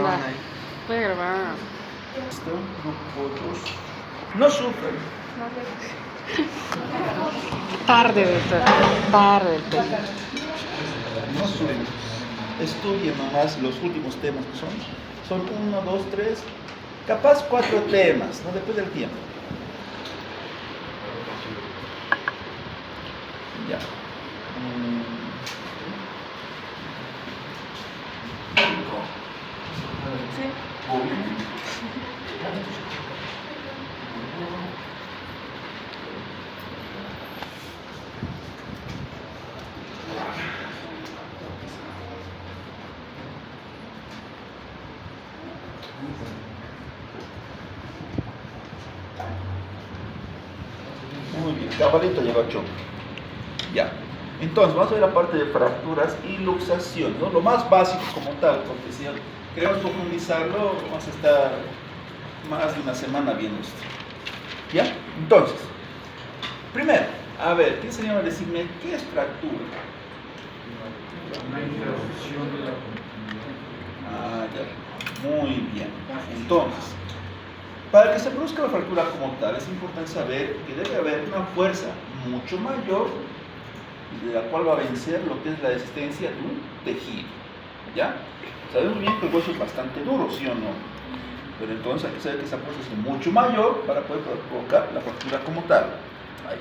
Anda, Ahí. voy a grabar. Esto, grupo 2. No sufren. Tarde del todo. Tarde del todo. No sufren. Estudien nomás los últimos temas que son. Son 1, 2, 3, capaz 4 temas, no depende del tiempo. Ya. Muy bien, cabalito llegó a choque. Ya. Entonces, vamos a ver la parte de fracturas y luxación, ¿no? Lo más básico como tal, porque si queremos profundizarlo, vamos a estar más de una semana viendo esto. ¿Ya? Entonces, primero, a ver, ¿quién se llama decirme qué es fractura? Una interrupción de la Ah, ya. Muy bien. Entonces, para que se produzca la fractura como tal, es importante saber que debe haber una fuerza mucho mayor de la cual va a vencer lo que es la resistencia de un tejido. ¿Ya? Sabemos bien que el hueso es bastante duro, ¿sí o no? Pero entonces hay que saber que esa fuerza es mucho mayor para poder provocar la fractura como tal. Ahí.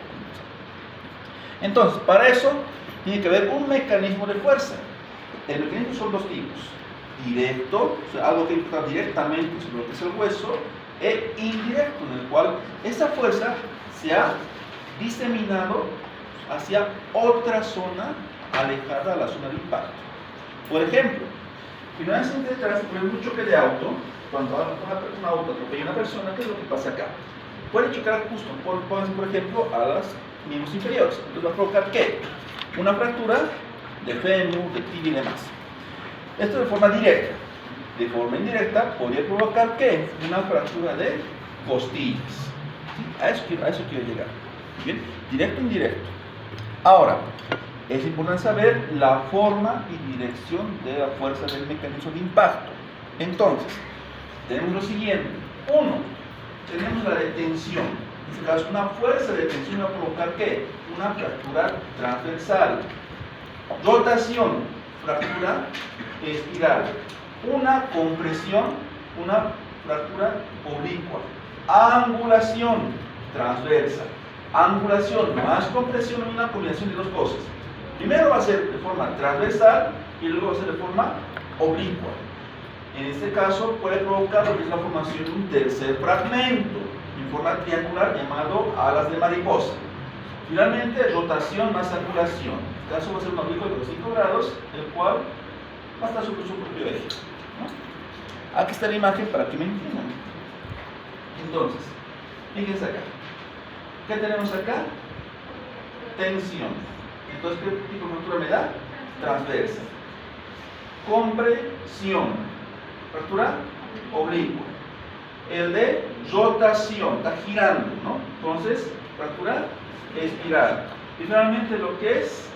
Entonces, para eso tiene que haber un mecanismo de fuerza. El mecanismo son dos tipos. Directo, o sea, algo que impacta directamente sobre lo que es el hueso, e indirecto, en el cual esa fuerza se ha diseminado hacia otra zona alejada a la zona de impacto. Por ejemplo, si no hay accidente de tránsito, por un choque de auto, cuando un auto atropella a una persona, ¿qué es lo que pasa acá? Puede chocar justo, por ejemplo, a los miembros inferiores. Entonces va a provocar ¿qué? Una fractura de fémur, de tibia y demás. Esto de forma directa. De forma indirecta podría provocar ¿qué? Una fractura de costillas. ¿Sí? A eso quiero llegar. ¿Bien? Directo e indirecto. Ahora, es importante saber la forma y dirección de la fuerza del mecanismo de impacto. Entonces, tenemos lo siguiente. Uno, tenemos la detención. En este caso, una fuerza de tensión va a provocar ¿qué? Una fractura transversal. Rotación, fractura espiral. Una compresión, una fractura oblicua. Angulación transversa. Angulación más compresión en una combinación de dos cosas. Primero va a ser de forma transversal y luego va a ser de forma oblicua. En este caso puede provocar lo que es la formación de un tercer fragmento en forma triangular llamado alas de mariposa. Finalmente, rotación más angulación. En este caso va a ser un oblicuo de 5 grados, el cual va a estar sobre su propio eje. ¿No? Aquí está la imagen para que me entiendan. Entonces, fíjense acá. ¿Qué tenemos acá? Tensión. Entonces, ¿qué tipo de fractura me da? Transversa. Compresión. Fractura oblicua. El de rotación, está girando, ¿no? Entonces, fractura espiral. Y finalmente lo que es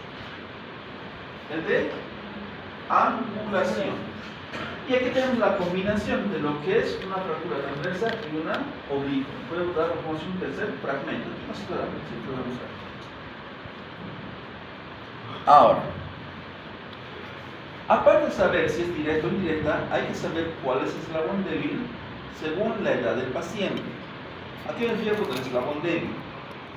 el de angulación. Y aquí tenemos la combinación de lo que es una fractura transversa y una oblicua. Puede dar la formación de un tercer fragmento. No se puede dar, se puede usar. Ahora, aparte de saber si es directa o indirecta, hay que saber cuál es el eslabón débil según la edad del paciente. ¿A qué me refiero con el eslabón débil?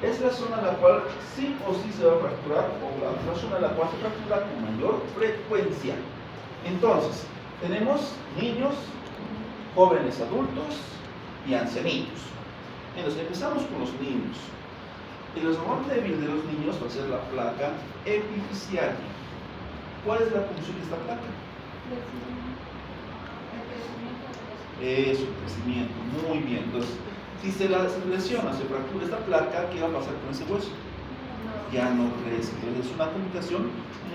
Es la zona en la cual sí o sí se va a fracturar, o la zona en la cual se fractura con mayor frecuencia. Entonces, tenemos niños, jóvenes adultos y ancianitos. Entonces, empezamos con los niños. El eslabón débil de los niños va a ser la placa epifisiaria. ¿Cuál es la función de esta placa? Eso, crecimiento. Muy bien. Entonces, si se lesiona, se fractura esta placa, ¿qué va a pasar con ese hueso? Ya no crece. Entonces, es una complicación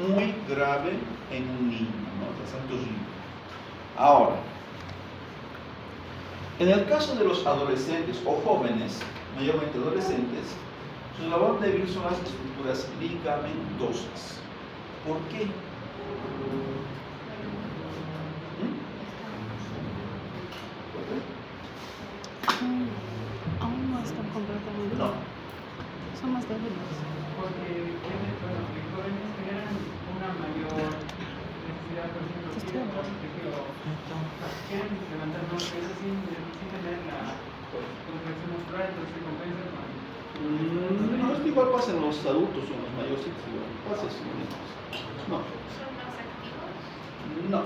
muy grave en un niño, ¿no? Bastante horrible. Ahora, en el caso de los adolescentes o jóvenes, mayormente adolescentes, su eslabón débil son las estructuras ligamentosas. ¿Por qué? Porque bueno, los jóvenes generan una mayor necesidad, por ejemplo, quieren levantar más peso sin tener la contracción muscular, entonces se compensa con... No, esto igual pasa en los adultos o en los mayores, igual pasa eso. No. ¿Son más activos? No.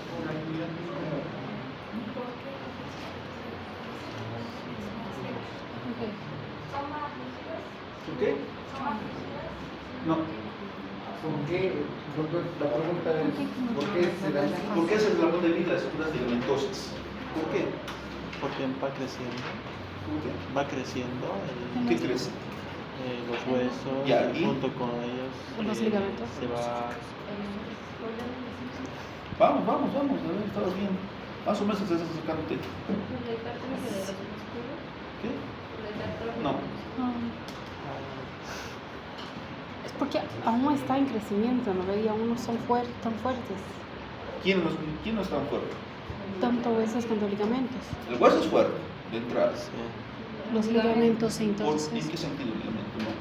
Por la actividad física. ¿Son más rígidos? ¿Por qué? ¿Son más rígidos? No. ¿Por qué? Doctor, la pregunta es, ¿por qué se dan? ¿Por qué es el eslabón débil de las estructuras ligamentosas? ¿Por qué? Porque va creciendo. ¿Por qué? Va creciendo ¿Qué crees? los huesos Ya, y ¿y? junto con ellos Los ligamentos. se va. Vamos, a ver, estabas bien. Más o menos estás acercándote. ¿Qué? No. Es porque aún está en crecimiento, ¿no? Y aún no son tan fuertes. ¿Quién no es tan fuerte? Tanto huesos como ligamentos. El hueso es fuerte, de entrada. Sí, Los ligamentos, ¿En entonces. qué sentido el ligamento? No.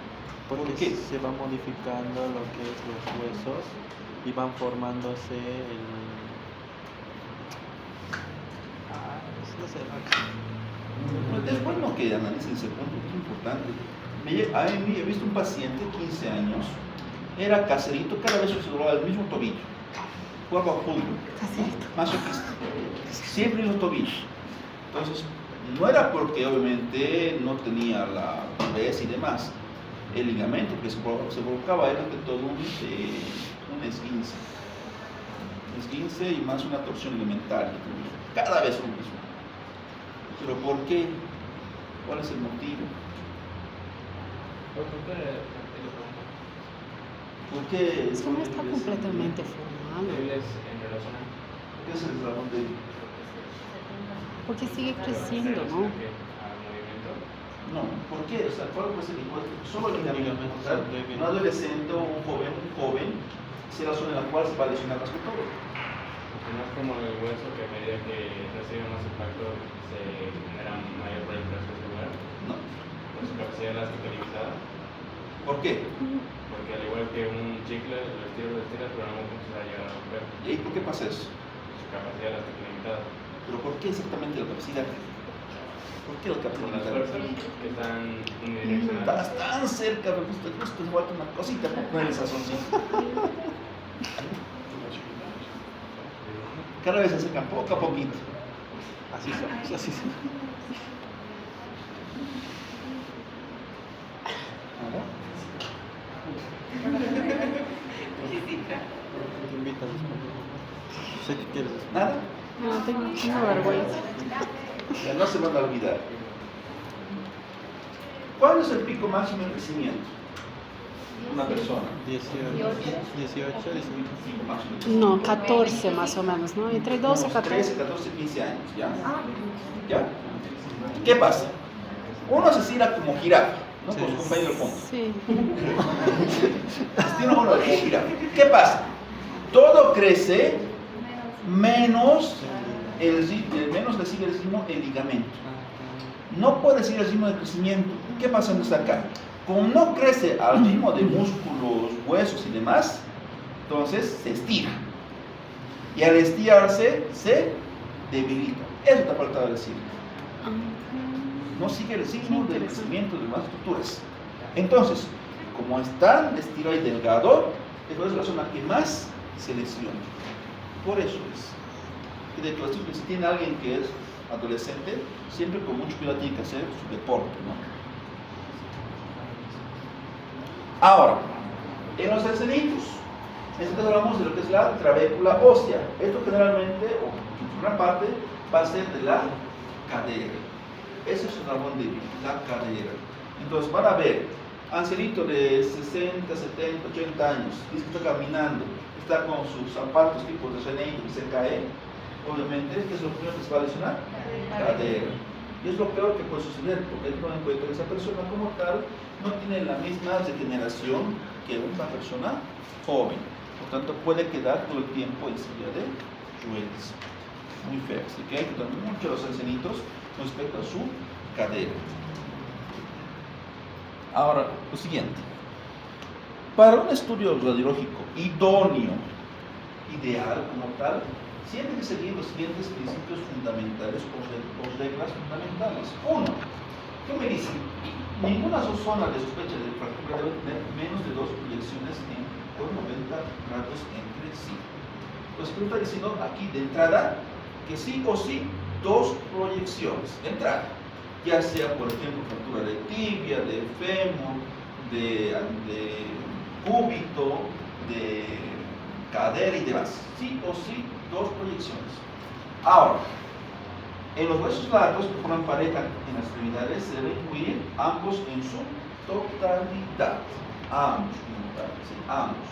porque ¿Por qué? se va modificando lo que es los huesos y van formándose no sé, Pues es bueno que analicen ese punto, es importante. A mí he visto un paciente, 15 años, era caserito, cada vez se doblaba el mismo tobillo. Jugaba fútbol, masoquista, siempre el mismo tobillo. Entonces, no era porque obviamente no tenía la dureza y demás. El ligamento que se provocaba era de todo un esguince. Esguince y más una torsión ligamentaria. Cada vez lo mismo. ¿Pero por qué? ¿Cuál es el motivo? ¿Por qué? Eso no está completamente formado. ¿Qué es el eslabón débil? Porque sigue creciendo, ¿no? No, ¿por qué? O sea, ¿cuál puede ser el igual? Solo el ligamento. O sea, un adolescente o un joven, es la zona en la cual se va a lesionar más que todo. Porque no es como el hueso que a medida que recibe más impacto se genera mayor proliferación celular, No. con su capacidad elástica limitada. ¿Por qué? Porque al igual que un chicle, lo estiras, pero en algún punto se va a llegar a romper. ¿Y ahí por qué pasa eso? Su capacidad elástica limitada. ¿Pero por qué exactamente la capacidad? ¿Por qué la Con las capacidad? fuerzas que están unidireccionales. Estás tan cerca, pero justo te falta una cosita para poner el sazoncito. Cada vez se acercan poco a poquito. así somos, así somos. Te invitas después. Sé que quieres después. ¿Nada? No, tengo vergüenza. Ya no se van a olvidar. ¿Cuál es el pico máximo de crecimiento de una persona? 18, 19. Pico máximo de crecimiento. No, 14 más o menos, ¿no? Entre 12 y 14. 13, 14, 15 años, ¿ya? ¿Ya? ¿Qué pasa? Uno se estira como jirafa, ¿no? Con su compañero de fondo. Sí. Se estira uno como jirafa. ¿Qué pasa? Todo crece menos le sigue el ritmo el ligamento. No puede seguir el ritmo de crecimiento. ¿Qué pasa en acá? Como no crece al ritmo de músculos, huesos y demás, entonces se estira. Y al estirarse se debilita. Eso te ha faltado decir. No sigue el ritmo del crecimiento de más estructuras. Entonces, como es tan estirado y delgado, esa es la zona que más se lesiona. Por eso es. Y de hecho, si tiene alguien que es adolescente, siempre con mucho cuidado tiene que hacer su deporte, ¿no? Ahora, en los escenitos, entonces hablamos de lo que es la trabécula ósea. Esto generalmente, o en gran parte, va a ser de la cadera. Ese es el eslabón débil, la cadera. Entonces van a ver, ancianito de 60, 70, 80 años, dice que está caminando, está con sus zapatos tipo de René y se cae, obviamente, ¿qué es lo primero que se va a lesionar? Cadera. Y es lo peor que puede suceder, porque hay que tener en cuenta que esa persona como tal no tiene la misma regeneración que una persona joven. Por tanto, puede quedar todo el tiempo en silla de ruedas. Muy feo. Así que hay que tomar mucho los ancianitos respecto a su cadera. Ahora, lo siguiente. Para un estudio radiológico idóneo, ideal como tal, siempre hay que seguir los siguientes principios fundamentales o reglas fundamentales. Uno, ¿qué me dicen? Ninguna zona de sospecha de fractura debe tener menos de 2 proyecciones por 90 grados entre sí. Entonces, ¿qué me está diciendo aquí de entrada? Que sí o sí, 2 proyecciones de entrada. Ya sea, por ejemplo, fractura de tibia, de fémur, de cúbito, de cadera y demás. Sí o sí, 2 proyecciones. Ahora, en los huesos largos que forman pareja en las extremidades se deben incluir ambos en su totalidad. Ambos, ¿sí? Ambos.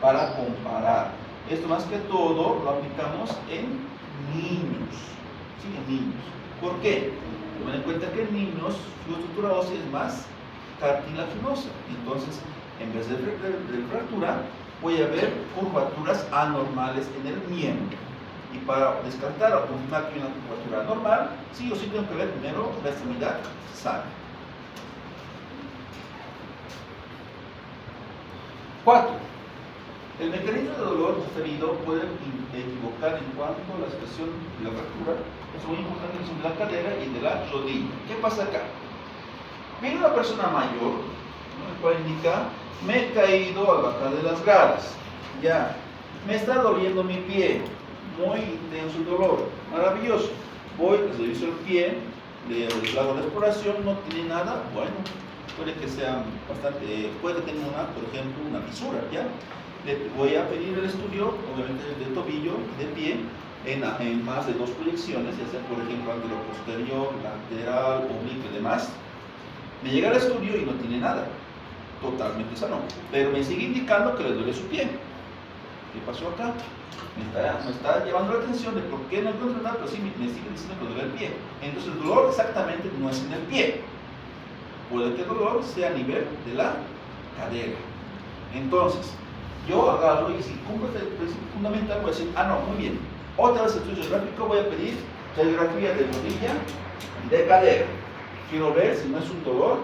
Para comparar. Esto más que todo lo aplicamos en niños. ¿Sí? En niños. ¿Por qué? Tomen en cuenta que en niños su estructura ósea es más cartilaginosa. Entonces, en vez de fractura, puede haber curvaturas anormales en el miembro. Y para descartar o confirmar que hay una curvatura anormal, sí o sí tengo que ver primero la extremidad sana. 4. El mecanismo de dolor referido puede equivocar en cuanto a la expresión de la fractura. Es muy importante la expresión de la cadera y de la rodilla. ¿Qué pasa acá? Viene una persona mayor, ¿no? El cual indica: me he caído al bajar de las gradas. Ya, me está doliendo mi pie. Muy intenso el dolor. Maravilloso. Voy, les reviso el pie, le hago la exploración, no tiene nada. Bueno, puede que sea bastante, puede que tenga por ejemplo, una fisura, ¿ya? Le voy a pedir el estudio, obviamente, del tobillo y del pie, en más de 2 proyecciones, ya sea, por ejemplo, anteroposterior, lateral, oblicuo y demás. Me llega el estudio y no tiene nada. Totalmente sano. Pero me sigue indicando que le duele su pie. ¿Qué pasó acá? Me está llevando la atención de por qué no encuentro nada, pero sí me sigue diciendo que duele el pie. Entonces el dolor exactamente no es en el pie. Puede que el dolor sea a nivel de la cadera. Entonces, yo agarro y si cumple el principio fundamental, voy a decir: ah, no, muy bien. Otra vez el estudio gráfico, voy a pedir radiografía de rodilla y de cadera. Quiero ver si no es un dolor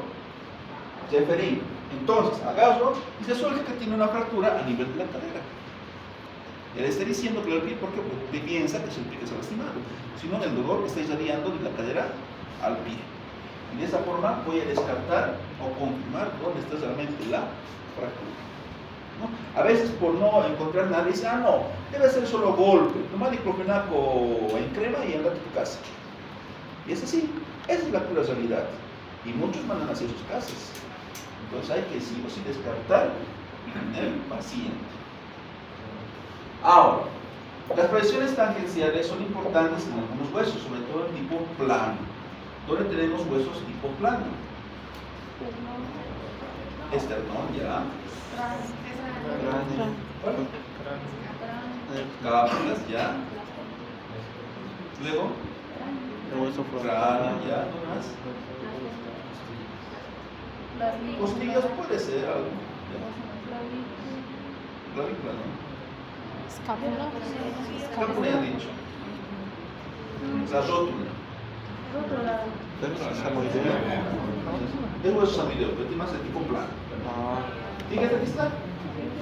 referido. Entonces, agarro y se suelta que tiene una fractura a nivel de la cadera. Él está diciendo que el pie porque piensa que es el pie que se ha lastimado, sino el dolor que está irradiando de la cadera al pie. Y de esa forma voy a descartar o confirmar dónde está realmente la fractura. ¿No? A veces por no encontrar nada dice: ah, no, debe ser solo golpe, toma diclofenaco en crema y anda a tu casa. Y es así, esa es la pura realidad. Y muchos mandan hacia sus casas. Entonces hay que sí o sí descartar y tener paciente. Ahora, las proyecciones tangenciales son importantes en algunos huesos, sobre todo en tipo plano. ¿Dónde tenemos huesos tipo plano? Esternón, ya. Cápulas, ya. Luego, cráneo, ya. ¿No más? Costillas puede ser algo. Clavícula, ¿no? Escápula. Escápula ya he dicho. La rótula. Es hueso samoideo, pero tiene más de tipo plano. Fíjate, aquí está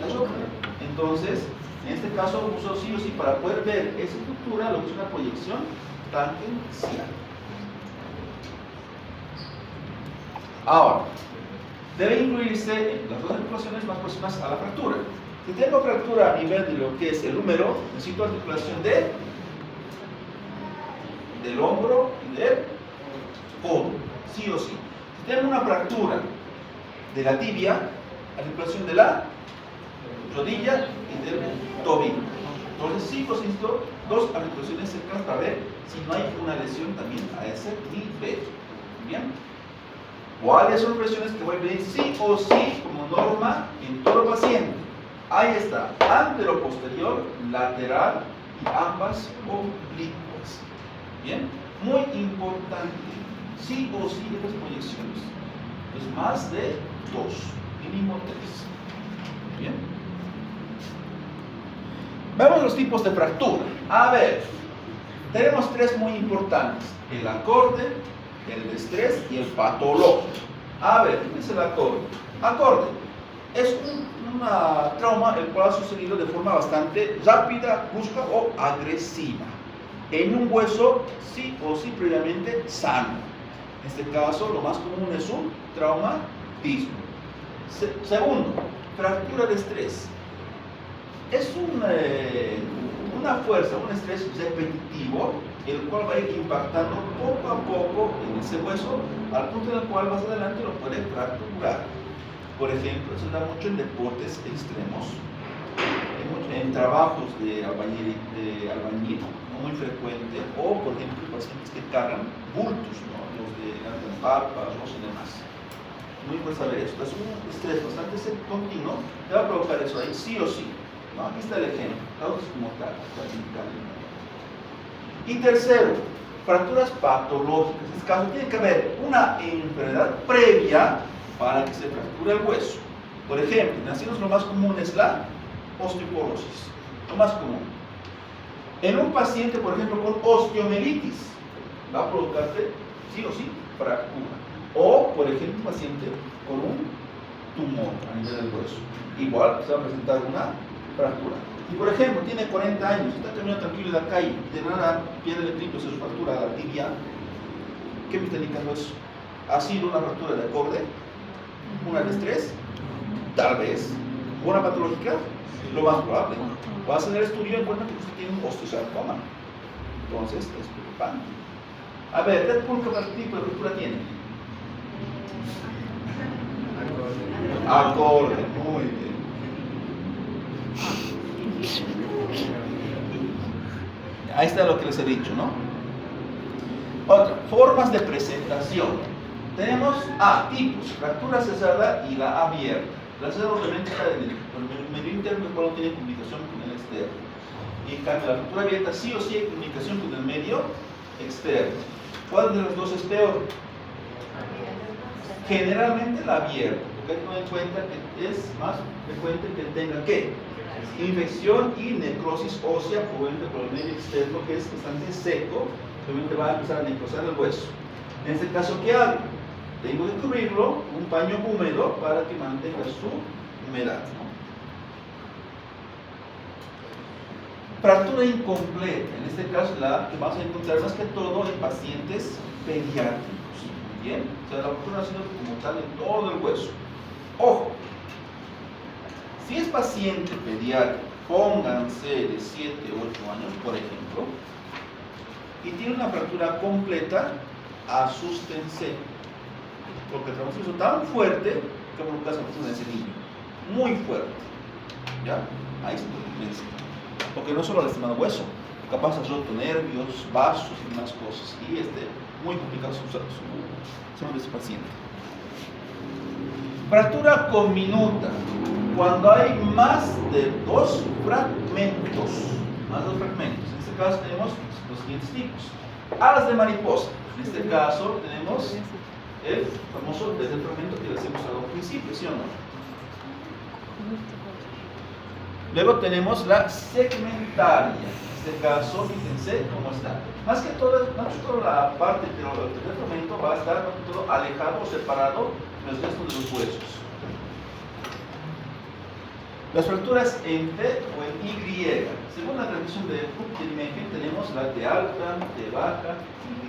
la rótula. Entonces, en este caso uso sí o sí para poder ver esa estructura lo que es una proyección tangencial. Ahora, debe incluirse las 2 articulaciones más próximas a la fractura. Si tengo fractura a nivel de lo que es el húmero, necesito articulación del hombro y del codo, sí o sí. Si tengo una fractura de la tibia, articulación de la rodilla y del tobillo. Entonces sí o sí necesito 2 articulaciones cercanas para ver si no hay una lesión también a ese nivel. ¿Bien? ¿Cuáles son las lesiones que voy a pedir sí o sí como norma en todo paciente? Ahí está, anteroposterior, lateral y ambas oblicuas. Bien, muy importante, sí o sí estas proyecciones. Pues más de 2, mínimo 3. Bien. Vemos los tipos de fractura. A ver, tenemos 3 muy importantes: el acorde, el de estrés y el patológico. A ver, ¿qué es el acorde? Acorde es una trauma el cual ha sucedido de forma bastante rápida, brusca o agresiva en un hueso sí o sí previamente sano. En este caso, lo más común es un traumatismo. Segundo, fractura de estrés. Es una fuerza, un estrés repetitivo, el cual va a ir impactando poco a poco en ese hueso, al punto en el cual más adelante lo puede fracturar. Por ejemplo, se da mucho en deportes extremos, en trabajos de albañil, no muy frecuente, o por ejemplo, pacientes que cargan bultos, ¿no? Los de párpados y demás. Muy importante saber esto. Es un estrés bastante continuo, te va a provocar eso ahí, sí o sí. ¿No? Aquí está el ejemplo, causas como tal. Y tercero, fracturas patológicas. En este caso, tiene que haber una enfermedad previa para que se fracture el hueso. Por ejemplo, en nacidos lo más común es la osteoporosis, lo más común. En un paciente, por ejemplo, con osteomielitis, va a provocarte, sí o sí, fractura. O, por ejemplo, un paciente con un tumor a nivel del hueso. Igual se va a presentar una fractura. Si, por ejemplo, tiene 40 años, está caminando tranquilo en la calle, de nada pierde el triplo, se su fractura la tibia, ¿qué me está indicando eso? ¿Ha sido una fractura de acorde? ¿Una de estrés? Tal vez. ¿Una patológica? Lo más probable. Va a hacer el estudio en cuenta que usted tiene un osteosarcoma. Entonces, es preocupante. A ver, ¿qué tipo de fractura tiene? Acorde, muy bien. Ahí está lo que les he dicho, ¿no? Otra, formas de presentación. Tenemos tipos, fractura cesada y la abierta. La cesada obviamente está en el medio interno, el cual no tiene comunicación con el externo. Y en cambio, la fractura abierta sí o sí hay comunicación con el medio externo. ¿Cuál de los dos es peor? Generalmente la abierta, porque hay que tener en cuenta que es más frecuente que tenga ¿qué? Infección y necrosis ósea proveniente por el medio externo, que es bastante seco, obviamente va a empezar a necrosar el hueso. En este caso, ¿qué hago? Tengo que cubrirlo con un paño húmedo para que mantenga su humedad, ¿no? Fractura incompleta, en este caso la que vamos a encontrar más que todo en pacientes pediátricos. Bien, o sea, la fractura ha sido como tal en todo el hueso. Ojo, si es paciente pediátrico, pónganse de 7 o 8 años, por ejemplo, y tiene una fractura completa, asústense, porque el traumatismo es tan fuerte que provoca esa fractura en ese niño, muy fuerte. ¿Ya? Ahí se preocupense. Porque no solo lastima el hueso, capaz has roto nervios, vasos y demás cosas. Y muy complicado su salud de ese paciente. Fractura comminuta. Cuando hay más de dos fragmentos. En este caso tenemos los siguientes tipos. Alas de mariposa. En este caso tenemos el famoso desde el fragmento que les hemos dado al principio, ¿sí o no? Luego tenemos la segmentaria. En este caso, fíjense cómo está. Más que todo la parte del fragmento va a estar más que todo alejado o separado del resto de los huesos. Las fracturas en T o en Y. Según la tradición de Kupfermechen, tenemos la T alta, T baja,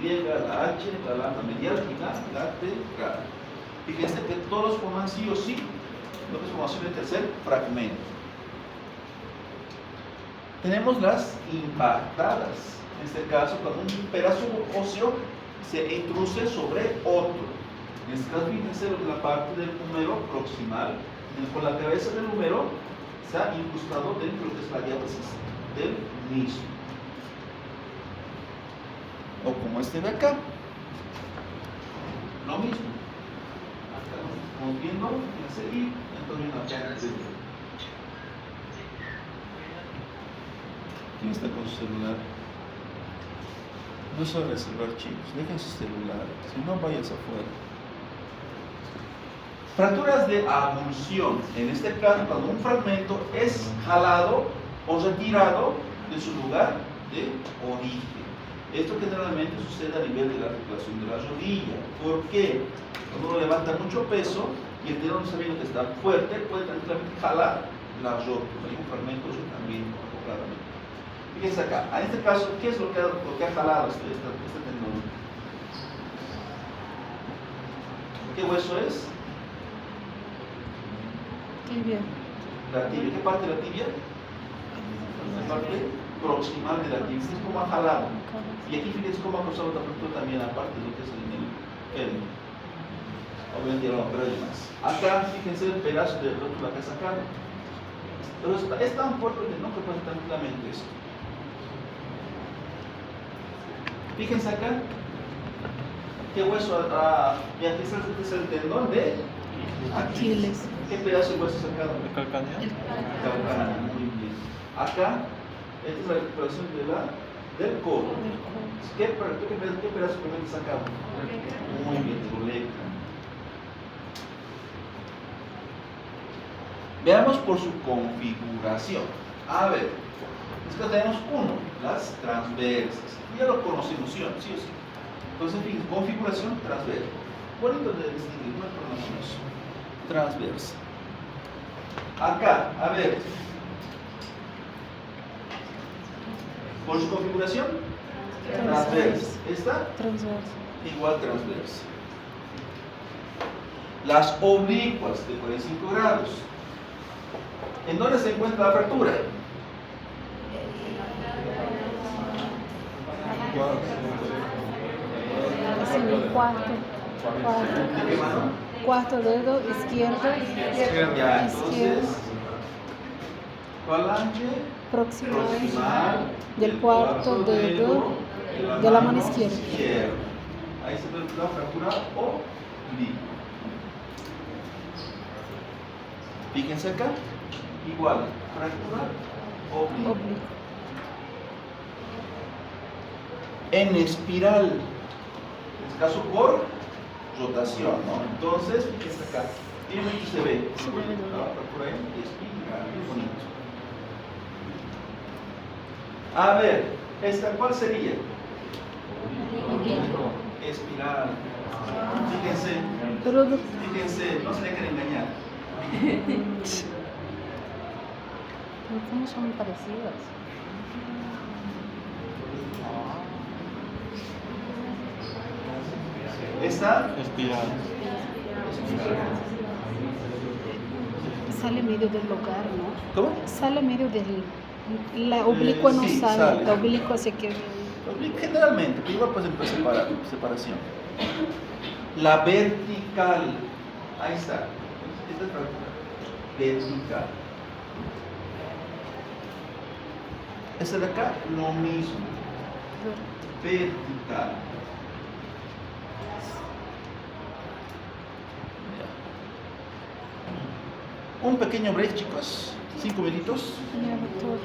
Y, la H, la lambda medial y la T grave. Fíjense que todos forman sí o sí lo que es formación del tercer fragmento. Tenemos las impactadas. En este caso, cuando un pedazo óseo se intruye sobre otro. En este caso, fíjense lo que la parte del húmero proximal, con la cabeza del húmero, se ha incrustado dentro de la diátesis del mismo. O como este de acá. Lo mismo. Acá estamos viendo, fíjense, y entonces una parte de... ¿Quién está con su celular? No es hora de celular, chicos. Dejen su celular. Si no, vayas afuera. Fracturas de avulsión. En este caso, cuando un fragmento es jalado o retirado de su lugar de origen. Esto generalmente sucede a nivel de la articulación de la rodilla. ¿Por qué? Cuando uno levanta mucho peso y el tendón sabiendo que está fuerte, puede tranquilamente jalar la rótula. Hay un fragmento de eso también, claramente. Fíjense acá, en este caso, ¿qué es lo que ha jalado este tendón? ¿Qué hueso es? Tibia. La tibia. ¿Qué parte de la tibia? La parte proximal de la tibia. Es como ha jalado. Y aquí fíjense cómo ha causado otra fractura también, aparte de lo que es el obviamente ya lo pero hay más. Acá, fíjense el pedazo de rótula que ha sacado. Pero es tan fuerte que no puede tranquilamente esto. Fíjense acá. ¿Qué hueso? Mira, este es el tendón de Aquiles. ¿Qué pedazo de hueso sacado? ¿El calcáneo? Calcáneo, muy bien. Acá, esta es la recuperación del codo. ¿Qué pedazo de sacado? Muy bien, de uretra. Veamos por su configuración. A ver, es que tenemos uno, las transversas. Ya lo conocemos, ¿sí o sí? Entonces, en fin, configuración transversa. Bonito de distinguir, no hay problema con eso. Transversa. Acá, a ver. Por su configuración transversa. ¿Esta? Transversa. Igual transversa. Las oblicuas de 45 grados. ¿En dónde se encuentra la fractura? Es en el ¿De qué mano? cuarto dedo izquierdo. Ya, entonces, falange Proximal del cuarto dedo de la mano izquierda. Ahí se ve la fractura oblicua. Fíjense acá, igual, fractura oblicua. Oblicuo. En espiral, en este caso por rotación, ¿no? Entonces, fíjense acá, miren aquí se ve la fractura en espiral, muy bonito. A ver, ¿esta cuál sería? Espiral. Fíjense, no se dejen engañar. ¿Cómo son parecidas? ¿Esta? Espiral. Sale medio del lugar, ¿no? ¿Cómo? Sale medio del... La oblicua no sí, sale, sale. la oblicua se queda... Generalmente, pero igual pues en separación. La vertical. Ahí está. Esta es fractura. Vertical. Esta de acá, lo mismo. Vertical. Un pequeño break, chicos. 5 minutos. Ya, doctor.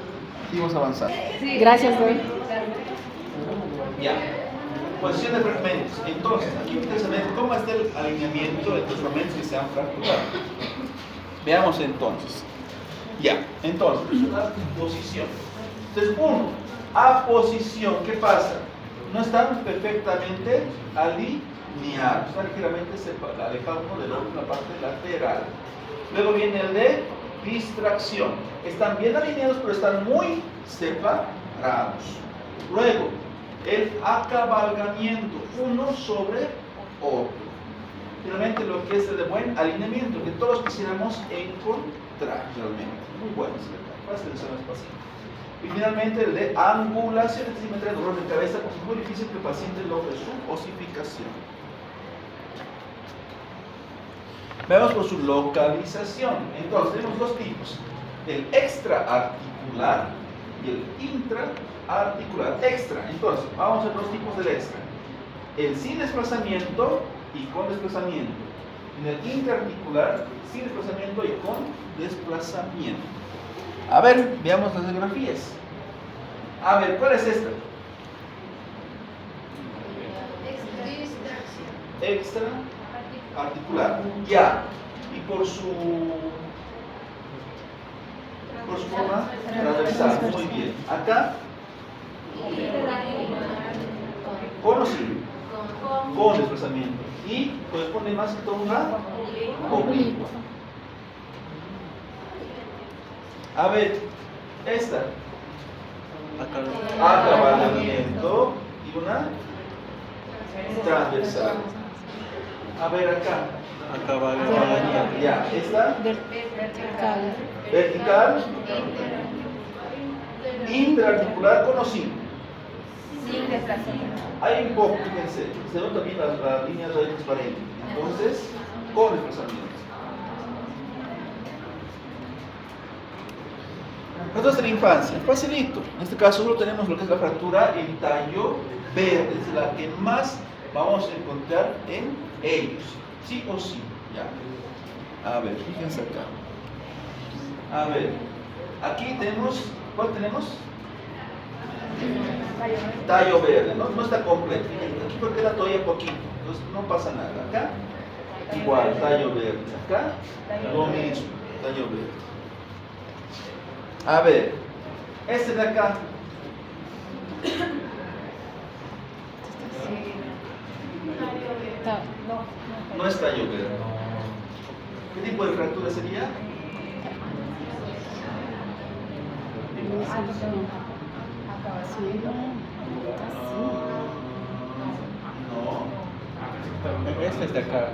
Y vamos a avanzar. Gracias, doctor. Ya. Posición de fragmentos. Entonces, aquí ustedes ven cómo está el alineamiento de los fragmentos que se han fracturado. Veamos entonces. Ya. Entonces, la posición. Entonces, uno, aposición. ¿Qué pasa? No están perfectamente alineados. Están ligeramente alejados uno del otro en la parte lateral. Luego viene el de distracción. Están bien alineados, pero están muy separados. Luego, el acabalgamiento, uno sobre otro. Finalmente, lo que es el de buen alineamiento, que todos quisiéramos encontrar realmente. Muy bueno, fácil de ser más paciente. Y finalmente, el de angulación, es decir, me dolor de cabeza, porque es muy difícil que el paciente logre su osificación. Veamos por su localización. Entonces, tenemos dos tipos: el extraarticular y el intraarticular. Extra, entonces, vamos a ver dos tipos del extra: el sin desplazamiento y con desplazamiento. En el intraarticular, sin desplazamiento y con desplazamiento. A ver, veamos las radiografías. A ver, ¿cuál es esta? Extraarticular. Ya. Y por su forma transversal. Muy bien. Acá. ¿Con o sin? Con desplazamiento. Y corresponde más que todo una oblicua. A ver, esta. Acabalamiento y una transversal. A ver acá. Acabalamiento. Ya, esta. Vertical. Vertical. Interarticular con o sin. Sin desplazamiento. Hay un poco, fíjense, se nota bien las líneas de transparentes. Entonces, con desplazamiento. Entonces, en la infancia, facilito. En este caso, solo tenemos lo que es la fractura en tallo verde, es la que más vamos a encontrar en ellos. Sí o sí. Ya. A ver, fíjense acá. A ver, aquí tenemos, ¿cuál tenemos? Tallo verde, no está completo. Aquí porque la toalla poquito, entonces no pasa nada. Acá, igual, tallo verde. Acá, lo mismo, tallo verde. A ver, este de acá. No es tallo verde. ¿Qué tipo de fractura sería? No. Este es de acá.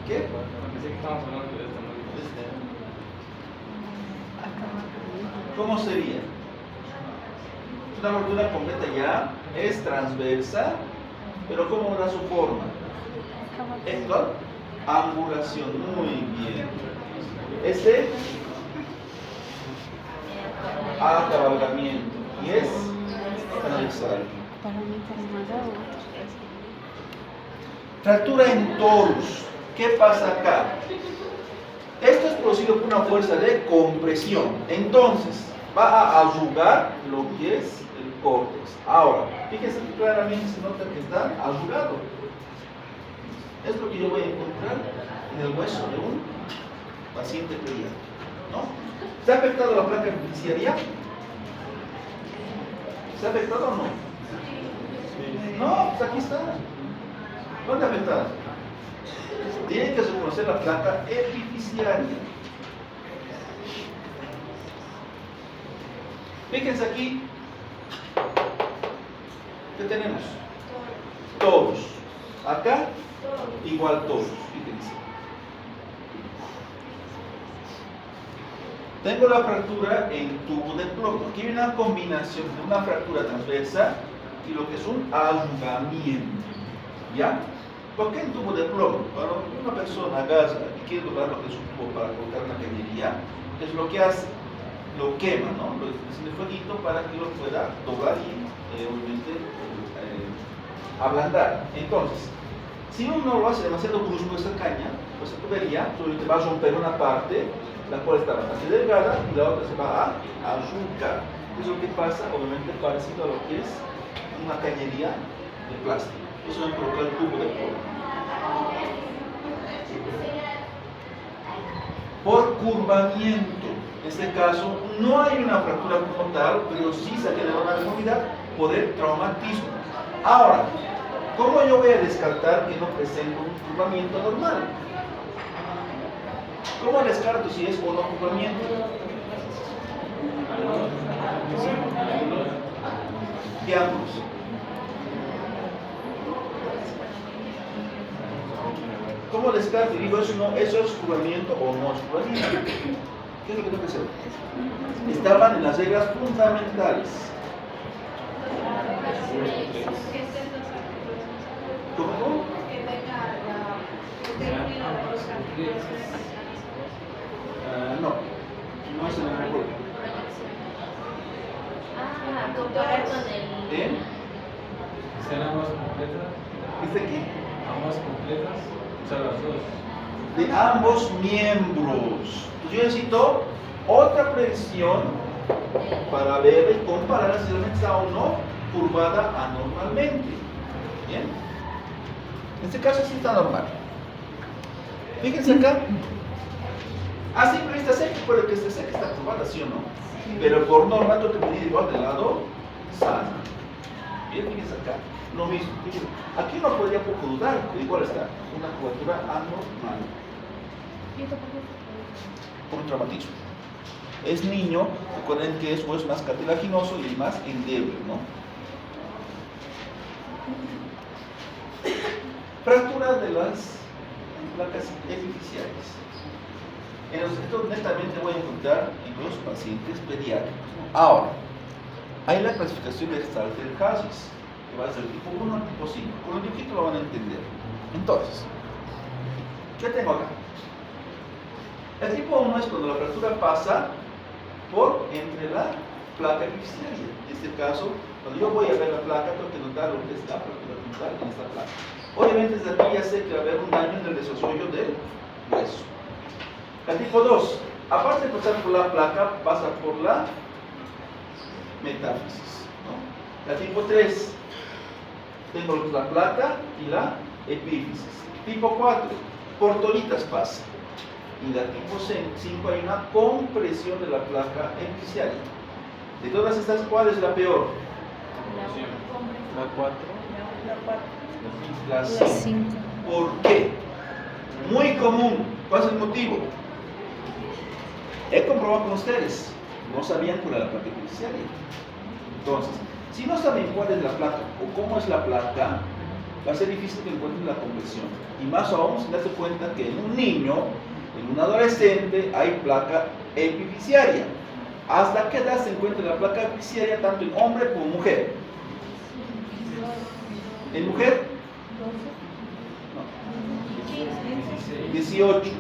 ¿Qué? Pensé que estábamos hablando de esta movimiento. ¿Cómo sería? Una fractura completa ya, es transversa, pero ¿cómo da su forma? Esto, angulación, muy bien. Este, acabalamiento, y es transversal. Para mí, formada Fractura en torus. ¿Qué pasa acá? Esto es producido por una fuerza de compresión. Entonces, va a arrugar lo que es el córtex. Ahora, fíjense que claramente se nota que está arrugado. Es lo que yo voy a encontrar en el hueso de un paciente pediátrico, ¿no? ¿Se ha afectado la placa epifisiaria? ¿Se ha afectado o no? No, pues aquí está. ¿Dónde afectada? Tienen que reconocer la placa epifisiaria. Fíjense aquí. ¿Qué tenemos? Todos. Acá, igual todos. Fíjense. Tengo la fractura en tubo de plomo. Aquí hay una combinación de una fractura transversa y lo que es un arrugamiento. ¿Ya? ¿Por qué en tubo de plomo? Cuando una persona agarra y quiere doblar lo que es un tubo para colocar una cañería, es lo que hace, lo quema, ¿no? Lo enciende fueguito para que lo pueda doblar y obviamente ablandar. Entonces, si uno lo hace demasiado brusco esa caña, pues la tubería solamente va a romper una parte, la cual está bastante delgada, y la otra se va a arrancar. Eso es lo que pasa, obviamente parecido a lo que es una cañería de plástico. Eso es colocar el tubo de plomo. Por curvamiento, en este caso no hay una fractura como tal, pero sí se genera una deformidad por el traumatismo. Ahora, ¿cómo yo voy a descartar que no presente un curvamiento normal? ¿Cómo descarto si es o no curvamiento? ¿Qué ángulos? ¿Cómo descarto? Digo, ¿eso es curvamiento o no es curvamiento? ¿Qué es lo que tengo que hacer? Estaban en las reglas fundamentales. ¿Cómo? No es el mismo problema. Comparar con el... ¿Bien? ¿Serán ambas completas? ¿Viste aquí? ¿Ambas completas? O sea, las dos. De ambos miembros. Entonces yo necesito otra presión para ver y comparar si realmente está o no curvada anormalmente. ¿Bien? En este caso sí está normal. Fíjense acá. A simple vista sé que puede que esté está curvada, ¿sí o no? Pero por norma tengo que medir igual del lado sano. Bien. rodilla, fíjense acá, lo mismo. Fíjense. Aquí uno podría poco dudar, que igual está una curvatura anormal. Por un traumatismo. Es niño, recuerden que es hueso más cartilaginoso y más endeble, ¿no? Fractura de las placas epifisiales. Esto netamente voy a encontrar en los pacientes pediátricos. Ahora, hay la clasificación de Salter-Hasis, que va a ser tipo 1 al tipo 5. Con el dibujito lo van a entender. Entonces, ¿qué tengo acá? El tipo 1 es cuando la fractura pasa por entre la placa epifisiaria. En este caso, cuando yo voy a ver la placa, tengo que notar lo que es la fractura frontal en esta placa. Obviamente desde aquí ya sé que va a haber un daño en el desarrollo del hueso. El tipo 2, aparte de pasar por la placa, pasa por la metáfisis, ¿no? El tipo 3, tengo lo que es la placa y la epífisis. Tipo 4, por toditas pasa. Y la tipo 5 hay una compresión de la placa epifisiaria. De todas estas, ¿cuál es la peor? La 4. La 5. ¿Por qué? Muy común. ¿Cuál es el motivo? He comprobado con ustedes. No sabían cuál era la placa epifisiaria. Entonces, si no saben cuál es la placa o cómo es la placa, va a ser difícil que encuentren la compresión. Y más aún si darse cuenta que en un niño, en un adolescente, hay placa epifisiaria. ¿Hasta qué edad se encuentra la placa epifisiaria tanto en hombre como en mujer? ¿En mujer? No. 18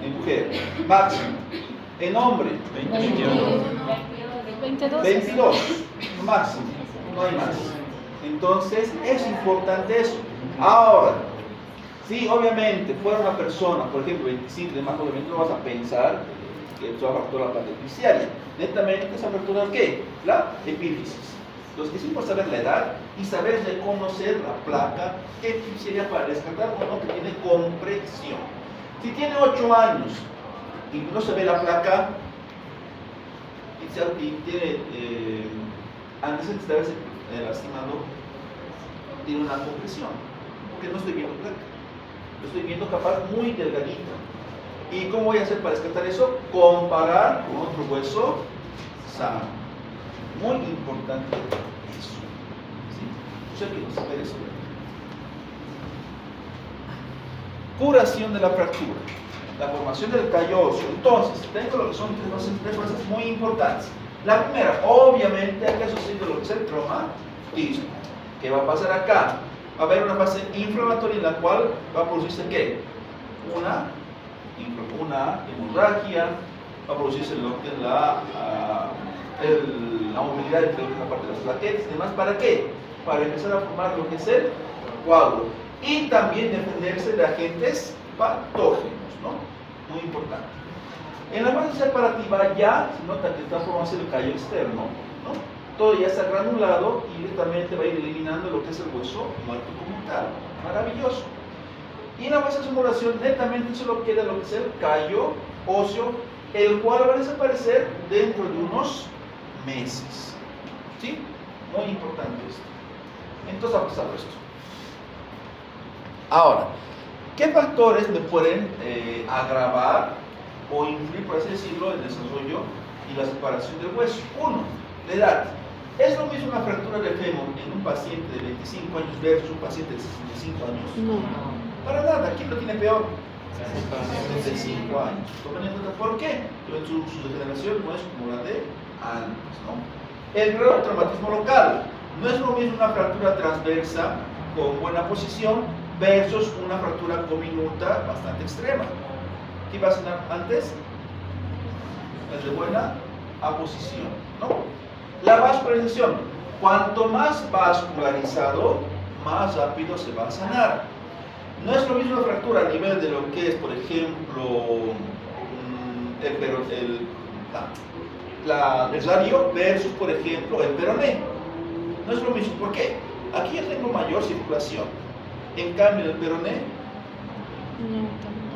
en mujer, máximo. En hombre, 22, máximo, no hay más. Entonces, es importante eso. Ahora, si obviamente fuera una persona, por ejemplo, 25 de más, obviamente no vas a pensar que esto va a afectar la placa epifisiaria. Netamente, ¿esa fractura qué? La epífisis. Entonces, es importante saber la edad y saber reconocer la placa epifisiaria para descartar uno que tiene compresión. Si tiene 8 años y no se ve la placa y tiene antecedentes de haberse lastimado, tiene una compresión, porque no estoy viendo placa, lo estoy viendo capaz muy delgadita. ¿Y cómo voy a hacer para descartar eso? Comparar con otro hueso sano. Muy importante eso. ¿Sí? Yo quiero saber eso. Curación de la fractura. La formación del callo óseo. Entonces, tengo lo que son tres fases muy importantes. La primera, obviamente, hay que asociar lo que es el traumatismo. ¿Qué va a pasar acá? Va a haber una fase inflamatoria en la cual va a producirse ¿qué? Una hemorragia, va a producirse lo que es la movilidad de la parte de las plaquetas y demás. ¿Para qué? Para empezar a formar lo que es el coágulo y también defenderse de agentes patógenos, ¿no? Muy importante. En la fase separativa ya se nota que está formándose el callo externo, ¿no? Todo ya está granulado y directamente va a ir eliminando lo que es el hueso muerto como tal. Maravilloso. Y en la fase de simulación netamente solo queda lo que es el callo óseo, el cual va a desaparecer dentro de unos meses. ¿Sí? Muy importante esto. Entonces ha pasado esto. Ahora, ¿qué factores me pueden agravar o influir, por así decirlo, el desarrollo y la separación del hueso? Uno, la edad. ¿Es lo mismo una fractura de fémur en un paciente de 25 años versus un paciente de 65 años? No. Para nada. ¿Quién lo tiene peor? 65 años. Tomen en cuenta por qué. Su degeneración no es como la de antes, ¿no? El grado de traumatismo local. No es lo mismo una fractura transversa con buena posición versus una fractura cominuta bastante extrema. ¿Qué va a ser antes? El de buena aposición, ¿no? La vascularización. Cuanto más vascularizado, más rápido se va a sanar. No es lo mismo una fractura a nivel de lo que es, por ejemplo, el radio versus, por ejemplo, el peroné. No es lo mismo. ¿Por qué? Aquí yo tengo mayor circulación. En cambio, el peroné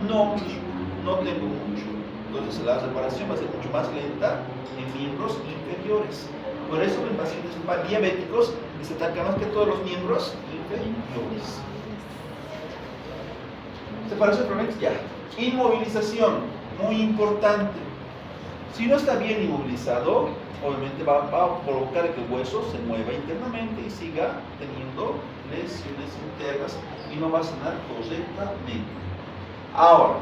no tengo mucho. Entonces la reparación va a ser mucho más lenta en miembros inferiores. Por eso en pacientes diabéticos les ataca más que todos los miembros inferiores. Separación de ya. Inmovilización, muy importante. Si no está bien inmovilizado, obviamente va a provocar que el hueso se mueva internamente y siga teniendo lesiones internas y no va a sanar correctamente. Ahora,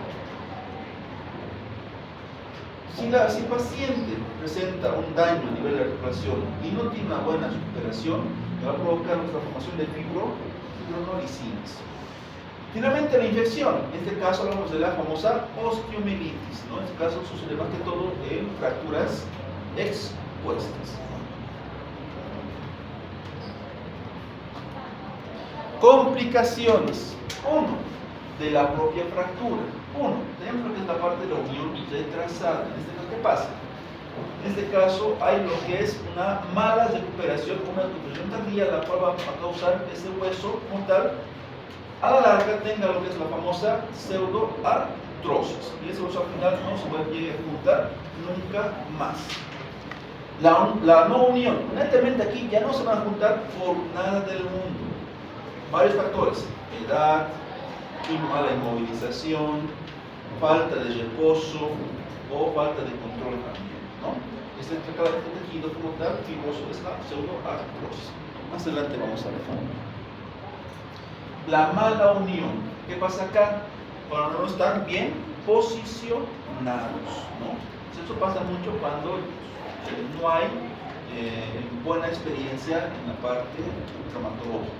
si el paciente presenta un daño a nivel de articulación y no tiene una buena recuperación, le va a provocar nuestra formación de fibronolicinas. Finalmente, la infección. En este caso hablamos de la famosa osteomielitis, ¿no? En este caso sucede más que todo en fracturas expuestas. Complicaciones. Uno, de la propia fractura. Uno, tenemos lo que es la parte de la unión retrasada. En este caso, ¿qué pasa? En este caso hay lo que es una mala recuperación, una recuperación tardía, la cual va a causar que ese hueso como tal, a la larga, tenga lo que es la famosa pseudoartrosis. Y ese hueso al final no se puede juntar nunca más. La no unión, netamente aquí ya no se van a juntar por nada del mundo. Varios factores: edad, mala inmovilización, falta de reposo o falta de control también, ¿no? Este tejido como tal fibroso es la pseudoartrosis. Más adelante vamos a ver. La mala unión. ¿Qué pasa acá? Cuando no están bien posicionados, ¿no? Eso pasa mucho cuando no hay buena experiencia en la parte traumatológica.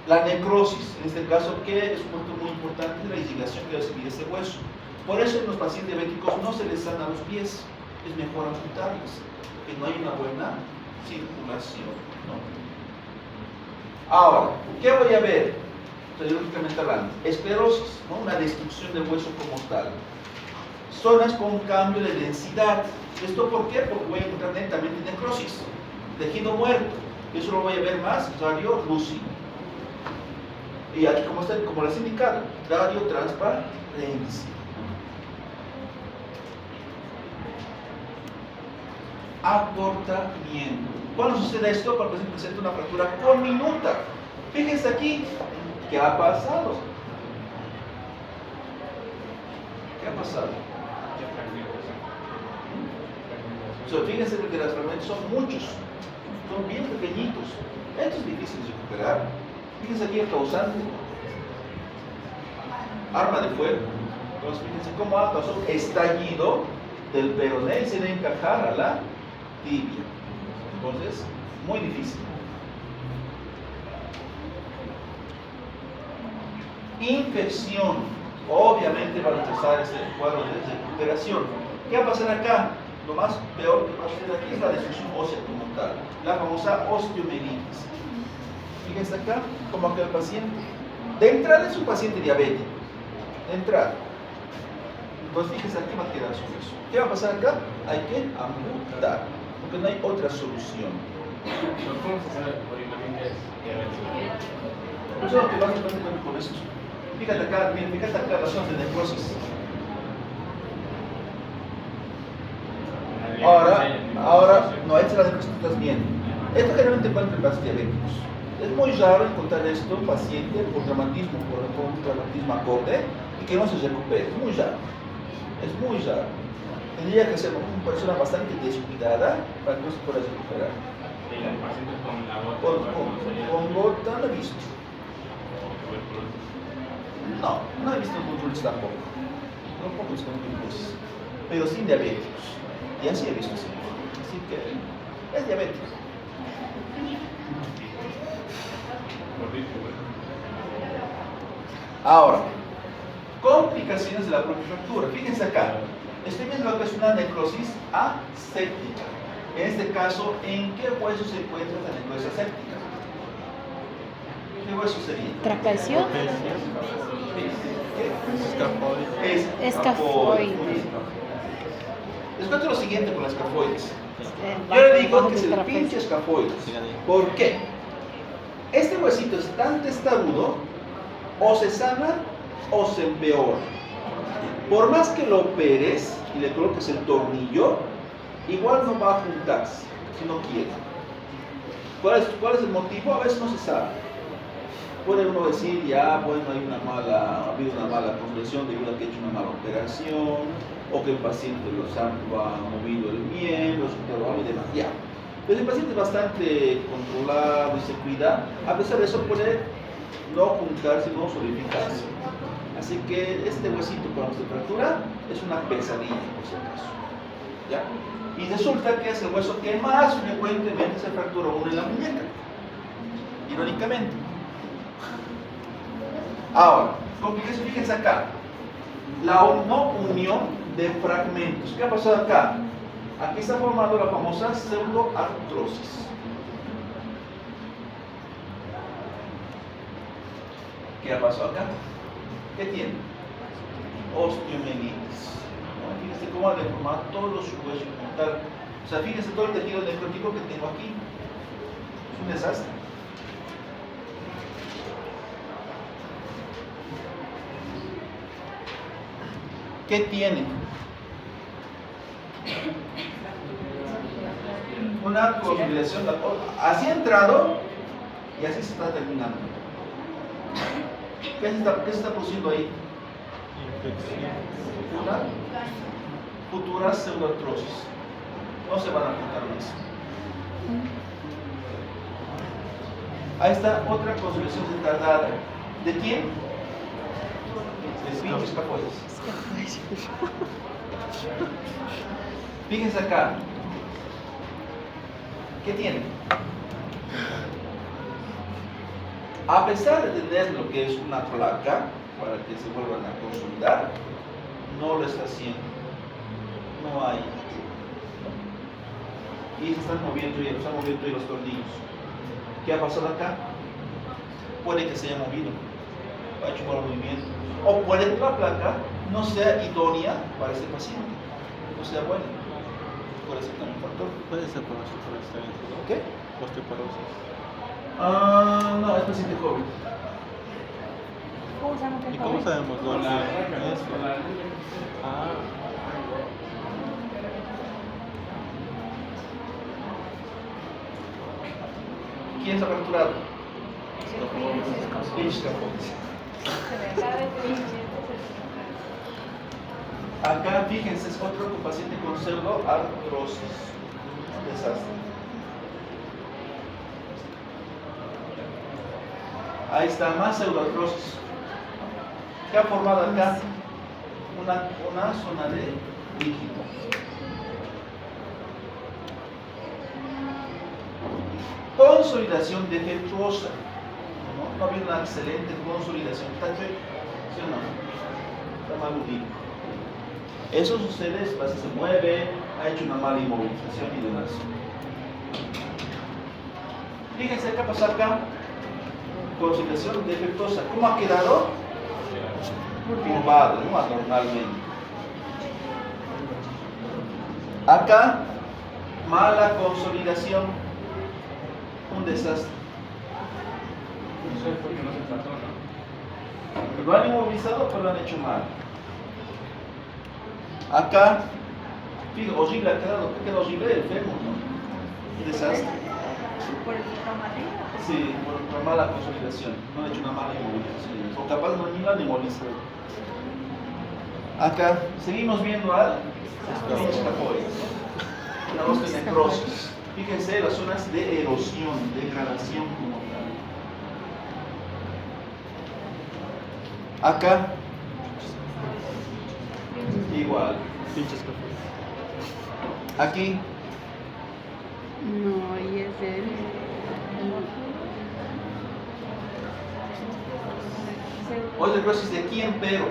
La necrosis, en este caso, que es un punto muy importante, la irrigación que recibe ese hueso. Por eso en los pacientes diabéticos no se les sana los pies, es mejor amputarles, que no hay una buena circulación, ¿no? Ahora, ¿qué voy a ver? Radiológicamente hablando, esclerosis, ¿no? Una destrucción del hueso como tal. Zonas con cambio de densidad. ¿Esto por qué? Porque voy a encontrar netamente necrosis, tejido muerto. Eso lo voy a ver más radiolúcido. Y aquí, como les he indicado, radiotransparencia. Acortamiento. ¿Cuándo sucede esto? Cuando se presenta una fractura conminuta. Fíjense aquí, ¿qué ha pasado? ¿Qué ha pasado? Fíjense que los fragmentos son muchos, son bien pequeñitos. Esto es difícil de recuperar. Fíjense aquí el causante, arma de fuego. Entonces fíjense cómo ha pasado estallido del peroné y se debe encajar a la tibia. Entonces, muy difícil. Infección, obviamente va a retrasar este cuadro de recuperación. ¿Qué va a pasar acá? Lo más peor que va a suceder aquí es la destrucción ósea como tal, la famosa osteomielitis. Fíjense acá, como que el paciente, de entrada es un paciente diabético, de entrada. Entonces fíjense aquí va a quedar su hueso. ¿Qué va a pasar acá? Hay que amputar, porque no hay otra solución. ¿Cómo se sabe por imagen que es diabetes? Eso es lo que vas a ver con esto. Fíjate acá, miren, fíjate acá las zonas de necrosis. Ahora, no, esta es la necrosis que estás viendo. Esto generalmente encuentra en pacientes diabéticos. Es muy raro encontrar esto en paciente por traumatismo, por un traumatismo acorde y que no se recupere. Es muy raro. Es muy raro. Tendría que ser una persona bastante descuidada para que no se pueda recuperar. ¿Y los pacientes con la gota? Con gota no he visto. No he visto tuberculosis tampoco. Tampoco he visto tuberculosis. Pero sin diabéticos. Y así he visto, sí. Así que es diabético. Ahora, complicaciones de la propia fractura. Fíjense acá. Estoy viendo lo que es una necrosis aséptica. En este caso, ¿en qué hueso se encuentra la necrosis aséptica? ¿Qué hueso sería? ¿Trapecio? ¿Qué? Escafoides. Les cuento lo siguiente con las escafoides. Yo le digo que es el pinche escafoides. ¿Por qué? Este huesito es tan testarudo, o se sana o se empeora. Por más que lo operes y le coloques el tornillo, igual no va a juntarse. si no quiere. ¿Cuál es el motivo? A veces no se sabe. Puede uno decir, ya, bueno, ha habido una mala construcción debido a que ha hecho una mala operación, o que el paciente ha movido el miembro, y demás, ya. Pero el paciente es bastante controlado y se cuida, a pesar de eso puede no juntarse, no solidificarse. Así que este huesito cuando se fractura es una pesadilla, por si acaso. ¿Ya? Y resulta que es el hueso que más frecuentemente se fractura uno en la muñeca, irónicamente. Ahora, fíjense acá, la no unión de fragmentos. ¿Qué ha pasado acá? Aquí está formando la famosa pseudoartrosis. ¿Qué ha pasado acá? ¿Qué tiene? Osteomielitis. ¿No? Fíjense cómo ha deformado todos los huesos como tal. O sea, fíjense todo el tejido necrótico que tengo aquí. Es un desastre. ¿Qué tiene? Una consolidación. Así ha entrado y así se está terminando. ¿Qué se está produciendo ahí? Una futura pseudoartrosis. No se van a juntar más. Ahí está otra consolidación retardada. ¿De quién? De pinches capotes. Fíjense acá. ¿Qué tiene? A pesar de tener lo que es una placa para que se vuelvan a consolidar, no lo está haciendo. No hay. Y se están moviendo y los tornillos. ¿Qué ha pasado acá? Puede que se haya movido, ha hecho un mal movimiento. O puede que la placa no sea idónea para ese paciente, no sea buena. Puede ser también un factor. Puede ser por osteoporosis también. ¿Qué? Osteoporosis. No, es paciente joven. ¿Y cómo sabemos dónde es? ¿Quién se ha fracturado? Pinches capotes. Acá, fíjense, es otro paciente con pseudoartrosis. Un desastre. Ahí está, más pseudoartrosis. ¿Qué ha formado acá? Una zona de líquido. Consolidación defectuosa. No había una excelente consolidación. ¿Está bien? ¿Sí o no? Está mal unido. Eso sucede, el paciente se mueve, ha hecho una mala inmovilización y demás. Fíjense qué pasa acá. Consolidación defectuosa. ¿Cómo ha quedado? Turbado, ¿no? Anormalmente. Acá, mala consolidación. Un desastre. Eso es porque no se trató, ¿no? Lo han inmovilizado, pero lo han hecho mal. Acá, fíjate, horrible ha quedado. ¿Qué queda horrible? El fémur, ¿no? Un desastre. ¿Por el traumatismo? Sí, por mala consolidación. No han hecho una mala inmovilización. O capaz no ni la han inmovilizado. Acá, seguimos viendo al escapoides. Una osteonecrosis. Fíjense las zonas de erosión, degradación como tal. Acá, igual. Pinches capotes. Aquí, No, y es el. osteonecrosis de quién, pero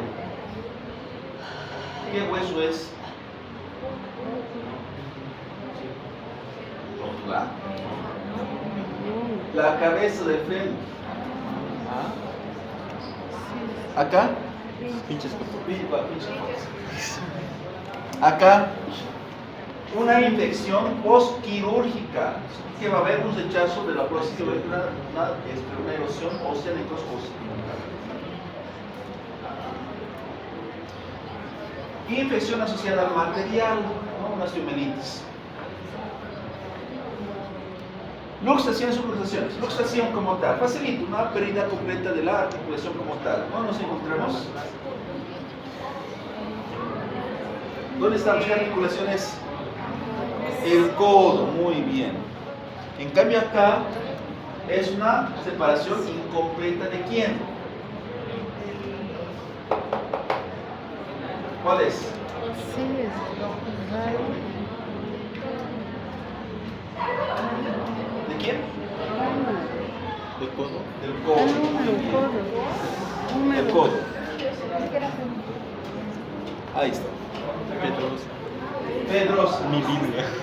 ¿qué hueso es? La cabeza del fémur. Acá, Pinches capotes. acá, una infección postquirúrgica, que va a haber un rechazo de la próstata, una erosión ósea necrosis. Infección asociada al material, ¿no? Una osteomelitis. Luxación y subluxaciones. Luxación como tal. Facilito, una pérdida completa de la articulación como tal. ¿Dónde nos encontramos? ¿Dónde están las articulaciones? El codo, muy bien. En cambio acá es una separación incompleta de quién. ¿Cuál es? Sí, es raro. ¿De quién? ¿De codo? Del Ah, codo. no, el codo. Del Húmedo. codo. Ahí está. Pedrosa. Pedrosa. Mi Biblia.